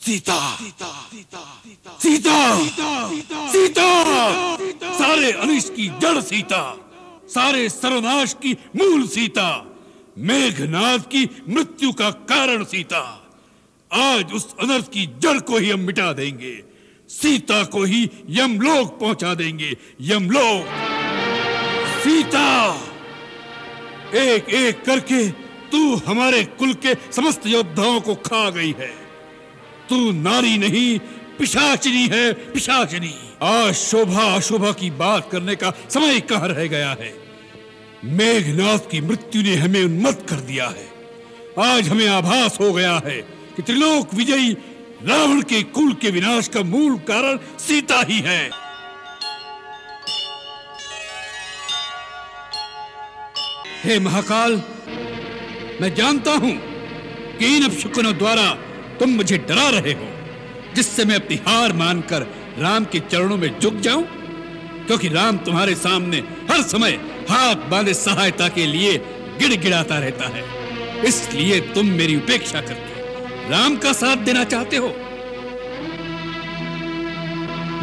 सीता सीता सीता, सारे अनिष्ट की जड़ सीता, सारे सर्वनाश की मूल सीता, मेघनाद की मृत्यु का कारण सीता। आज उस अनर्थ की जड़ को ही हम मिटा देंगे, सीता को ही यमलोक पहुंचा देंगे, यमलोक। सीता, एक एक करके तू हमारे कुल के समस्त योद्धाओं को खा गई है। तू नारी नहीं, पिशाचिनी है, पिशाचिनी। आज शोभा अशोभा की बात करने का समय कहां रह गया है। मेघनाद की मृत्यु ने हमें उन्मत्त कर दिया है। आज हमें आभास हो गया है कि त्रिलोक विजयी रावण के कुल के विनाश का मूल कारण सीता ही है। हे महाकाल, मैं जानता हूं कि इन अपशकुनों द्वारा तुम मुझे डरा रहे हो, जिससे मैं अपनी हार मानकर राम के चरणों में झुक जाऊं, क्योंकि राम तुम्हारे सामने हर समय हाथ बांधे सहायता के लिए गिड़गिड़ाता रहता है। इसलिए तुम मेरी उपेक्षा करके राम का साथ देना चाहते हो।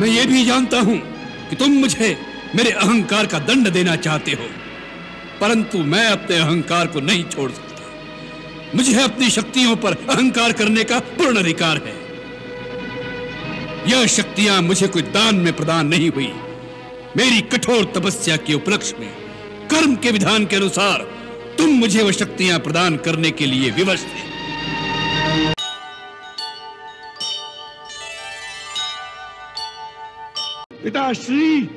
मैं ये भी जानता हूं कि तुम मुझे मेरे अहंकार का दंड देना चाहते हो, परंतु मैं अपने अहंकार को नहीं छोड़ सकता। मुझे अपनी शक्तियों पर अहंकार करने का पूर्ण अधिकार है। यह शक्तियां मुझे कोई दान में प्रदान नहीं हुई। मेरी कठोर तपस्या के उपलक्ष्य में कर्म के विधान के अनुसार तुम मुझे वह शक्तियां प्रदान करने के लिए विवश थे। पिताश्री,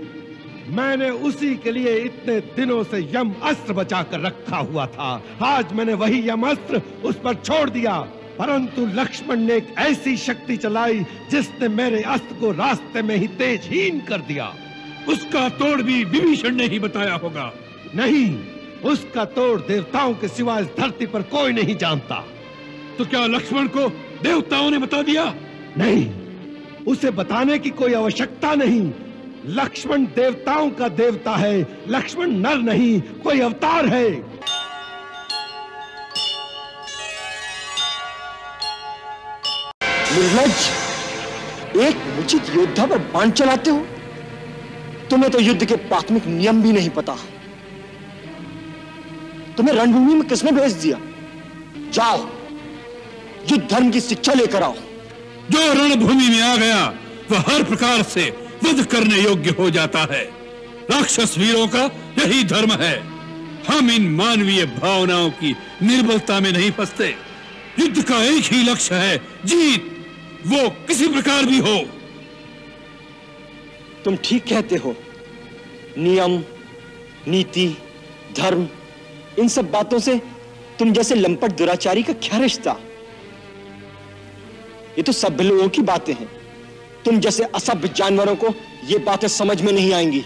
मैंने उसी के लिए इतने दिनों से यम अस्त्र बचाकर रखा हुआ था। आज मैंने वही यम अस्त्र उस पर छोड़ दिया, परंतु लक्ष्मण ने एक ऐसी शक्ति चलाई जिसने मेरे अस्त्र को रास्ते में ही तेजहीन कर दिया। उसका तोड़ भी विभीषण ने ही बताया होगा। नहीं, उसका तोड़ देवताओं के सिवा इस धरती पर कोई नहीं जानता। तो क्या लक्ष्मण को देवताओं ने बता दिया? नहीं, उसे बताने की कोई आवश्यकता नहीं। लक्ष्मण देवताओं का देवता है, लक्ष्मण नर नहीं, कोई अवतार है। निर्लज्ज, एक उचित योद्धा पर बाण चलाते हो। तुम्हें तो युद्ध के प्राथमिक नियम भी नहीं पता। तुम्हें रणभूमि में किसने भेज दिया? जाओ, युद्ध धर्म की शिक्षा लेकर आओ। जो रणभूमि में आ गया वह हर प्रकार से वध करने योग्य हो जाता है। राक्षस वीरों का यही धर्म है। हम इन मानवीय भावनाओं की निर्बलता में नहीं फंसते। युद्ध का एक ही लक्ष्य है, जीत, वो किसी प्रकार भी हो। तुम ठीक कहते हो। नियम, नीति, धर्म, इन सब बातों से तुम जैसे लंपट दुराचारी का क्या रिश्ता? ये तो सभ्य लोगों की बातें हैं। तुम जैसे असभ्य जानवरों को ये बातें समझ में नहीं आएंगी।